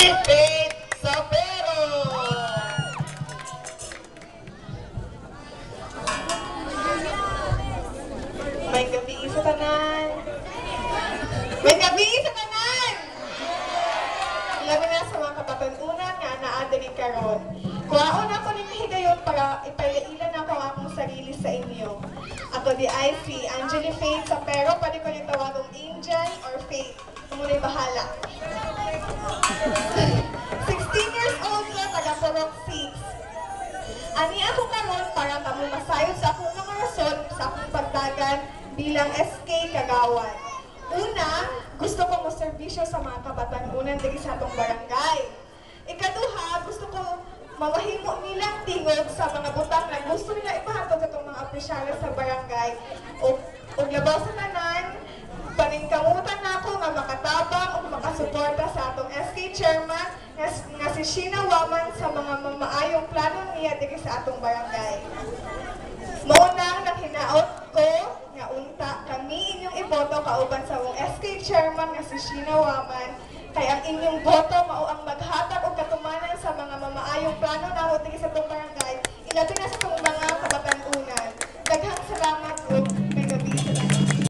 Faith Sapero. May gabi sa tanan. May gabi sa tanan. Labi na sa mga kapatanunan nga naadali karon. Kuhaon ako ni higayon para ipailan ako ang akong sarili sa inyo. Ako di ay si Angeli Faith Sapero, pwede ko yung tawagong Angel or Faith. Kumuna'y bahala. 16 years old na, taga Purok 6. Ani ako karon para kamo masayod sa akong mga rason sa akong pagdagan bilang SK Kagawan. Una, gusto ko mo-servisyo sa mga kabatanunan diri sa atong barangay. Ikaduha, gusto ko mamahimo nilang tingog sa mga butang na gusto nila ipahatod sa itong mga opisyalis sa barangay. O labaw sa tanan, paningkamutan na ako nga makatabang o makasuporta sa atong SK Chairman nga si Sheena Waman sa mga mamaayong plano niya diri sa atong barangay. Maunang naghinaot ko nga unta kami inyong iboto kauban sa mong SK Chairman nga si Sheena Waman kay ang inyong boto mao ang maghatag og katumanan sa mga mamaayong plano nahot diri sa atong barangay. Ilabi na sa